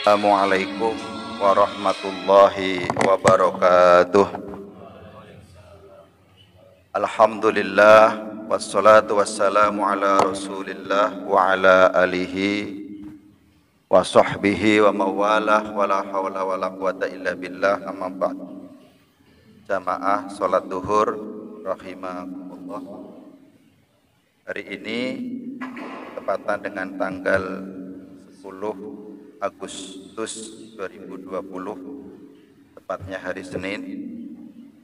Assalamualaikum warahmatullahi wabarakatuh. Alhamdulillah wassalatu wassalamu ala Rasulillah wa ala alihi wa sahbihi wa mawalah wa la hawla wa la quwata illa billah, amma ba'd. Jamaah salat duhur rahimakumullah. Hari ini tepatan dengan tanggal 10 Agustus 2020, tepatnya hari Senin.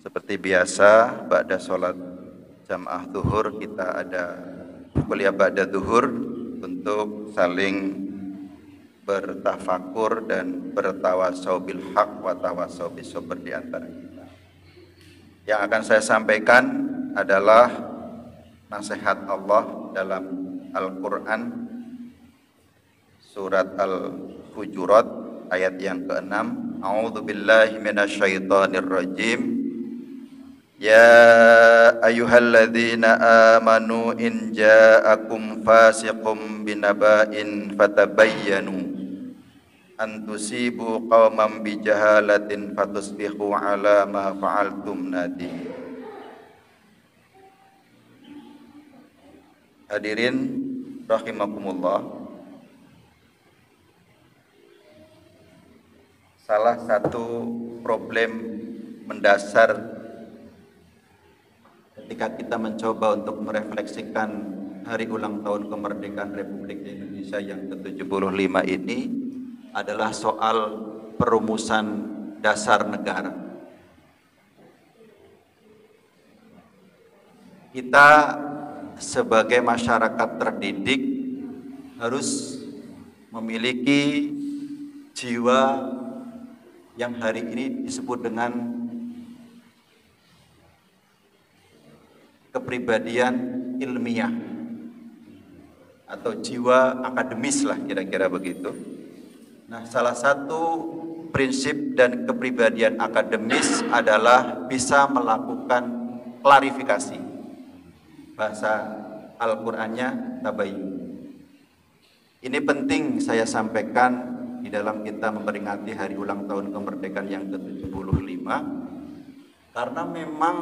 Seperti biasa, ba'da sholat jamaah zuhur kita ada kuliah ba'da zuhur untuk saling bertafakur dan bertawasau bil haq wa tawasau bis sabr di antara kita. Yang akan saya sampaikan adalah nasihat Allah dalam Al-Quran, surat Al-Hujurat ayat yang ke-6. A'udzu billahi minasyaitonir rajim. Ya ayyuhalladzina amanu in ja'akum fasiqum binaba'in fatabayyanu an tusibu qauman bijahalatin fatusbihu ala ma fa'altum nadim. Hadirin rahimakumullah, salah satu problem mendasar ketika kita mencoba untuk merefleksikan hari ulang tahun kemerdekaan Republik Indonesia yang ke-75 ini adalah soal perumusan dasar negara. Kita sebagai masyarakat terdidik harus memiliki jiwa yang hari ini disebut dengan kepribadian ilmiah atau jiwa akademis lah, kira-kira begitu. Nah, salah satu prinsip dan kepribadian akademis adalah bisa melakukan klarifikasi. Bahasa Al-Qur'annya tabayyun. Ini penting saya sampaikan di dalam kita memperingati hari ulang tahun kemerdekaan yang ke-75, karena memang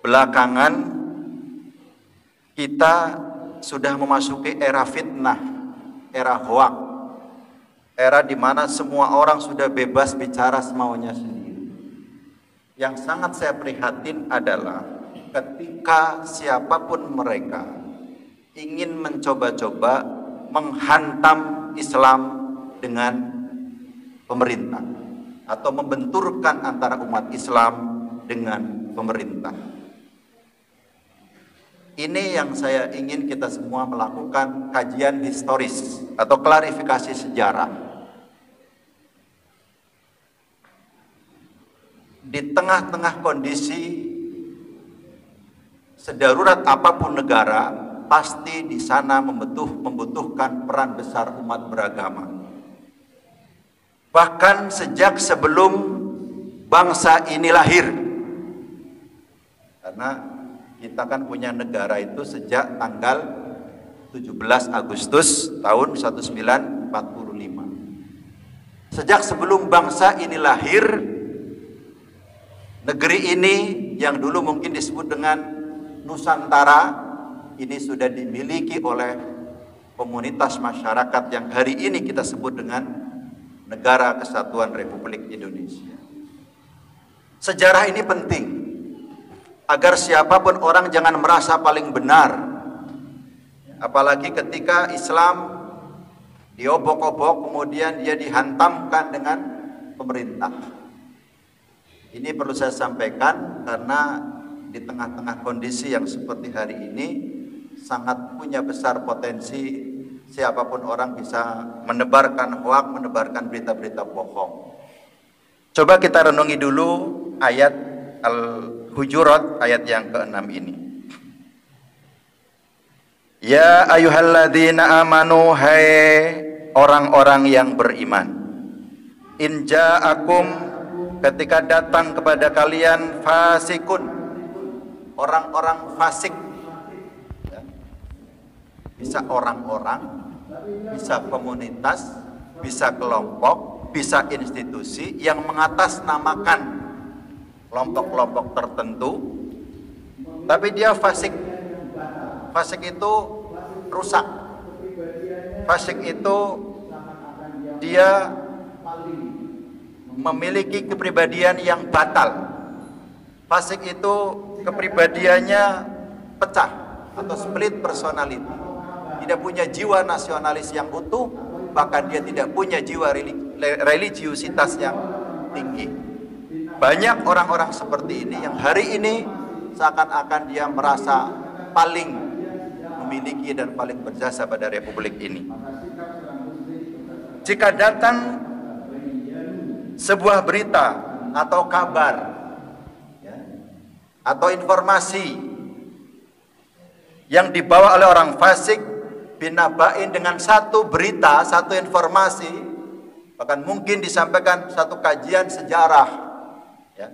belakangan kita sudah memasuki era fitnah, era hoak, era di mana semua orang sudah bebas bicara semaunya sendiri. Yang sangat saya prihatin adalah ketika siapapun mereka ingin mencoba-coba menghantam Islam dengan pemerintah atau membenturkan antara umat Islam dengan pemerintah. Ini yang saya ingin kita semua melakukan kajian historis atau klarifikasi sejarah. Di tengah-tengah kondisi sedarurat apapun negara, pasti di sana membutuhkan peran besar umat beragama. Bahkan sejak sebelum bangsa ini lahir, karena kita kan punya negara itu sejak tanggal 17 Agustus tahun 1945. Sejak sebelum bangsa ini lahir, negeri ini yang dulu mungkin disebut dengan Nusantara ini sudah dimiliki oleh komunitas masyarakat yang hari ini kita sebut dengan Negara Kesatuan Republik Indonesia. Sejarah ini penting agar siapapun orang jangan merasa paling benar, apalagi ketika Islam diobok-obok kemudian dia dihantamkan dengan pemerintah. Ini perlu saya sampaikan karena di tengah-tengah kondisi yang seperti hari ini sangat punya besar potensi siapapun orang bisa menebarkan hoak, menebarkan berita-berita bohong. Coba kita renungi dulu ayat Al-Hujurat ayat yang ke-6 ini. Ya ayyuhalladzina amanu, hai orang-orang yang beriman. In ja'akum, ketika datang kepada kalian fasikun, orang-orang fasik, bisa orang-orang, bisa komunitas, bisa kelompok, bisa institusi yang mengatasnamakan kelompok-kelompok tertentu, tapi dia fasik. Fasik itu rusak. Fasik itu dia memiliki kepribadian yang batal. Fasik itu kepribadiannya pecah atau split personality. Tidak punya jiwa nasionalis yang utuh, bahkan dia tidak punya jiwa religiusitas yang tinggi. Banyak orang-orang seperti ini yang hari ini seakan-akan dia merasa paling memiliki dan paling berjasa pada republik ini. Jika datang sebuah berita atau kabar atau informasi yang dibawa oleh orang fasik, binabain dengan satu berita, satu informasi, bahkan mungkin disampaikan satu kajian sejarah, ya,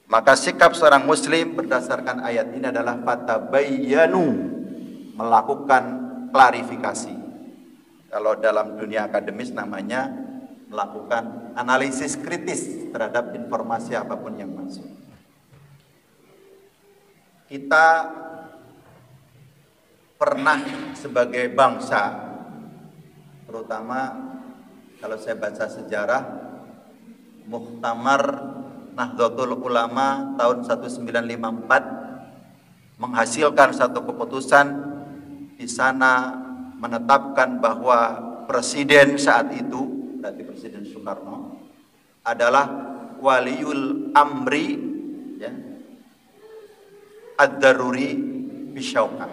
maka sikap seorang muslim berdasarkan ayat ini adalah fatabayyanu, melakukan klarifikasi. Kalau dalam dunia akademis namanya melakukan analisis kritis terhadap informasi apapun yang masuk. Kita pernah sebagai bangsa, terutama kalau saya baca sejarah, Muktamar Nahdlatul Ulama tahun 1954 menghasilkan satu keputusan, di sana menetapkan bahwa presiden saat itu, berarti Presiden Soekarno, adalah waliul amri, ya, ad-daruri bisyauqah.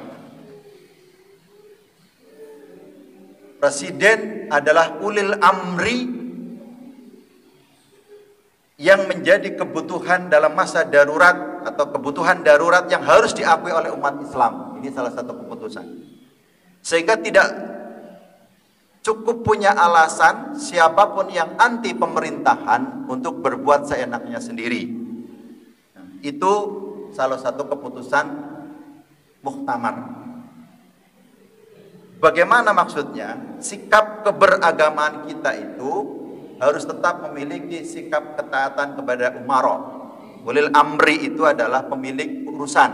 Presiden adalah ulil amri yang menjadi kebutuhan dalam masa darurat atau kebutuhan darurat yang harus diakui oleh umat Islam. Ini salah satu keputusan. Sehingga tidak cukup punya alasan siapapun yang anti pemerintahan untuk berbuat seenaknya sendiri. Itu salah satu keputusan muktamar. Bagaimana maksudnya? Sikap keberagamaan kita itu harus tetap memiliki sikap ketaatan kepada umaro. Ulil amri itu adalah pemilik urusan.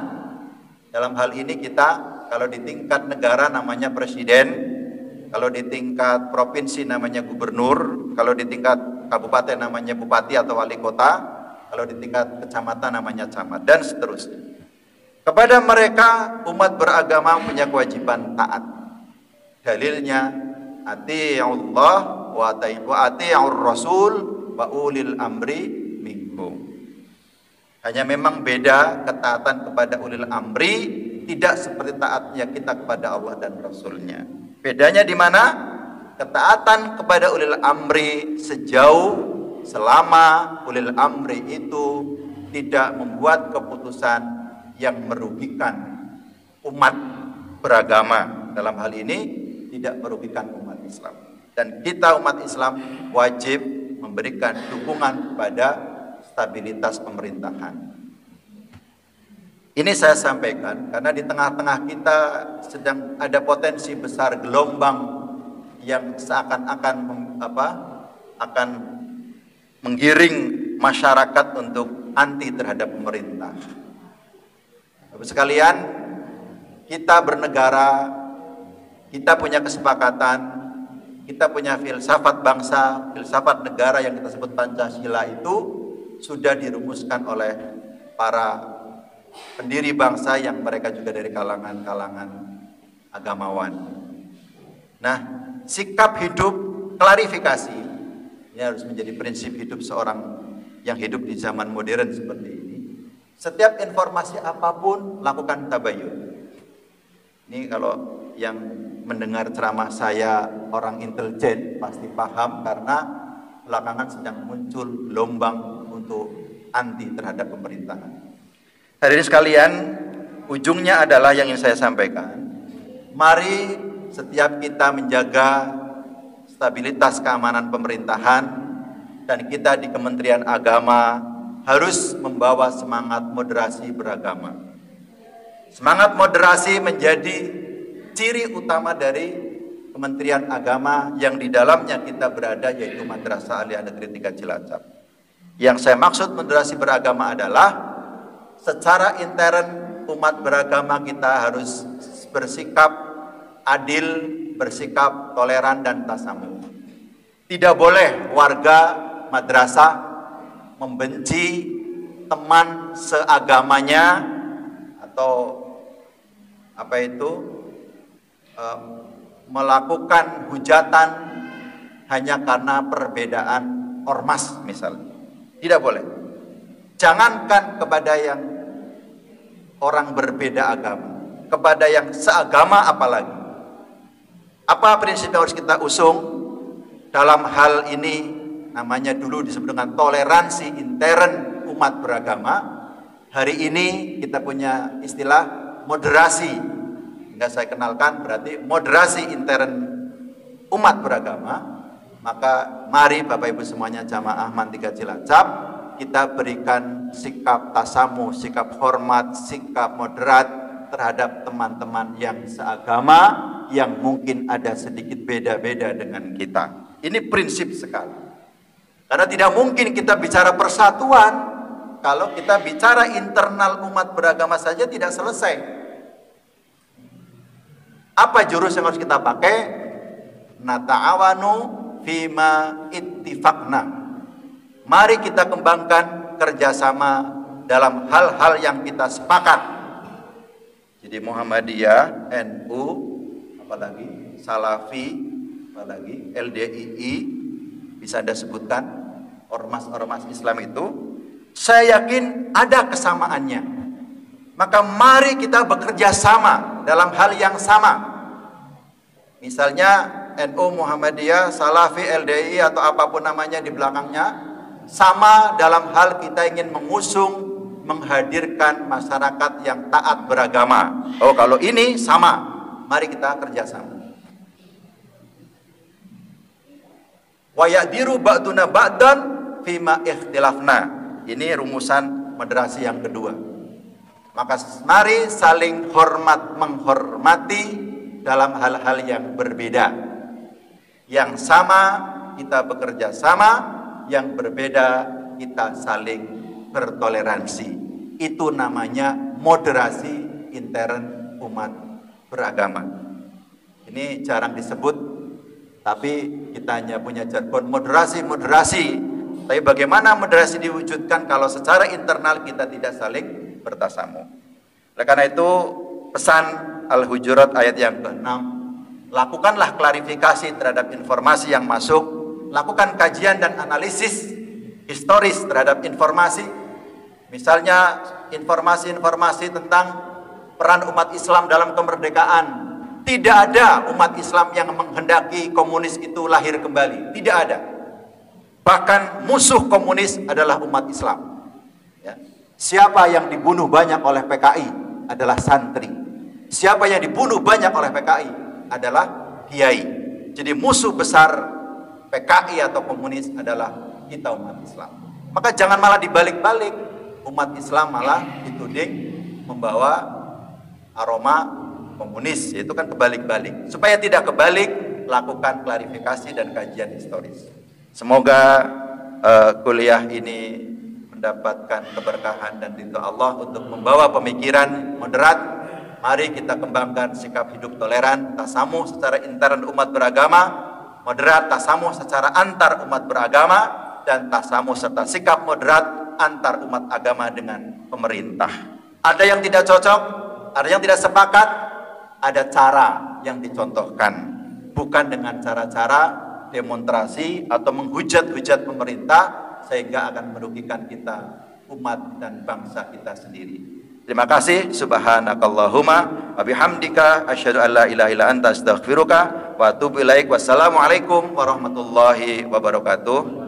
Dalam hal ini kita, kalau di tingkat negara namanya presiden, kalau di tingkat provinsi namanya gubernur, kalau di tingkat kabupaten namanya bupati atau wali kota, kalau di tingkat kecamatan namanya camat, dan seterusnya. Kepada mereka umat beragama punya kewajiban taat. Dalilnya ati'ullah wa ati'ur rasul wa ulil amri minkum. Hanya memang beda ketaatan kepada ulil amri, tidak seperti taatnya kita kepada Allah dan Rasulnya. Bedanya di mana? Ketaatan kepada ulil amri sejauh selama ulil amri itu tidak membuat keputusan yang merugikan umat beragama. Dalam hal ini tidak merugikan umat Islam. Dan kita umat Islam wajib memberikan dukungan kepada stabilitas pemerintahan. Ini saya sampaikan karena di tengah-tengah kita sedang ada potensi besar gelombang yang seakan-akan akan menggiring masyarakat untuk anti terhadap pemerintah. Bapak sekalian, kita bernegara, kita punya kesepakatan, kita punya filsafat bangsa, filsafat negara yang kita sebut Pancasila itu sudah dirumuskan oleh para pendiri bangsa yang mereka juga dari kalangan-kalangan agamawan. Nah, sikap hidup klarifikasi ini harus menjadi prinsip hidup seorang yang hidup di zaman modern seperti ini. Setiap informasi apapun lakukan tabayyun. Ini kalau yang mendengar ceramah saya orang intelijen pasti paham, karena belakangan sedang muncul gelombang untuk anti terhadap pemerintahan. Hadirin sekalian, ujungnya adalah yang ingin saya sampaikan. Mari setiap kita menjaga stabilitas keamanan pemerintahan, dan kita di Kementerian Agama harus membawa semangat moderasi beragama. Semangat moderasi menjadi ciri utama dari Kementerian Agama yang di dalamnya kita berada, yaitu Madrasah Aliyah Negeri 3 Cilacap. Yang saya maksud moderasi beragama adalah secara intern umat beragama kita harus bersikap adil, bersikap toleran dan tasamuh. Tidak boleh warga madrasah membenci teman seagamanya atau melakukan hujatan hanya karena perbedaan ormas misalnya. Tidak boleh. Jangankan kepada yang orang berbeda agama, kepada yang seagama apalagi. Apa prinsip yang harus kita usung dalam hal ini? Namanya dulu disebut dengan toleransi intern umat beragama. Hari ini kita punya istilah moderasi. Hingga saya kenalkan berarti moderasi intern umat beragama. Maka mari Bapak Ibu semuanya jamaah MAN 3 Cilacap, kita berikan sikap tasamuh, sikap hormat, sikap moderat terhadap teman-teman yang seagama, yang mungkin ada sedikit beda-beda dengan kita. Ini prinsip sekali. Karena tidak mungkin kita bicara persatuan kalau kita bicara internal umat beragama saja tidak selesai. Apa jurus yang harus kita pakai? Nata'awanu fima ittifaqna. Mari kita kembangkan kerjasama dalam hal-hal yang kita sepakat. Jadi Muhammadiyah, NU, apalagi Salafi, apalagi LDII, bisa Anda sebutkan ormas-ormas Islam itu, saya yakin ada kesamaannya. Maka mari kita bekerja sama dalam hal yang sama. Misalnya NU, Muhammadiyah, Salafi, LDI atau apapun namanya di belakangnya, sama dalam hal kita ingin mengusung, menghadirkan masyarakat yang taat beragama. Oh, kalau ini sama, mari kita kerjasama. Wa ya'diru ba'duna ba'dan fima ikhtilafna. Ini rumusan moderasi yang kedua. Maka mari saling hormat menghormati dalam hal-hal yang berbeda. Yang sama kita bekerja sama, yang berbeda kita saling bertoleransi. Itu namanya moderasi intern umat beragama. Ini jarang disebut, tapi kita hanya punya jargon moderasi. Tapi bagaimana moderasi diwujudkan kalau secara internal kita tidak saling bertasamuh? Oleh karena itu pesan Al-Hujurat ayat yang ke-6, lakukanlah klarifikasi terhadap informasi yang masuk, lakukan kajian dan analisis historis terhadap informasi. Misalnya informasi-informasi tentang peran umat Islam dalam kemerdekaan. Tidak ada umat Islam yang menghendaki komunis itu lahir kembali. Tidak ada. Bahkan musuh komunis adalah umat Islam. Ya. Siapa yang dibunuh banyak oleh PKI adalah santri. Siapa yang dibunuh banyak oleh PKI adalah kiai. Jadi musuh besar PKI atau komunis adalah kita umat Islam. Maka jangan malah dibalik-balik, umat Islam malah dituding membawa aroma komunis. Itu kan kebalik-balik. Supaya tidak kebalik, lakukan klarifikasi dan kajian historis. Semoga kuliah ini mendapatkan keberkahan dan ridho Allah untuk membawa pemikiran moderat. Mari kita kembangkan sikap hidup toleran, tasamuh secara intern umat beragama, moderat tasamuh secara antar umat beragama, dan tasamuh serta sikap moderat antar umat agama dengan pemerintah. Ada yang tidak cocok, ada yang tidak sepakat, ada cara yang dicontohkan. Bukan dengan cara-cara demonstrasi atau menghujat-hujat pemerintah sehingga akan merugikan kita, umat dan bangsa kita sendiri. Terima kasih. Subhanakallahumma wa bihamdika asyhadu an la ilaha illa anta astaghfiruka wa atubu ilaik. Wassalamualaikum warahmatullahi wabarakatuh.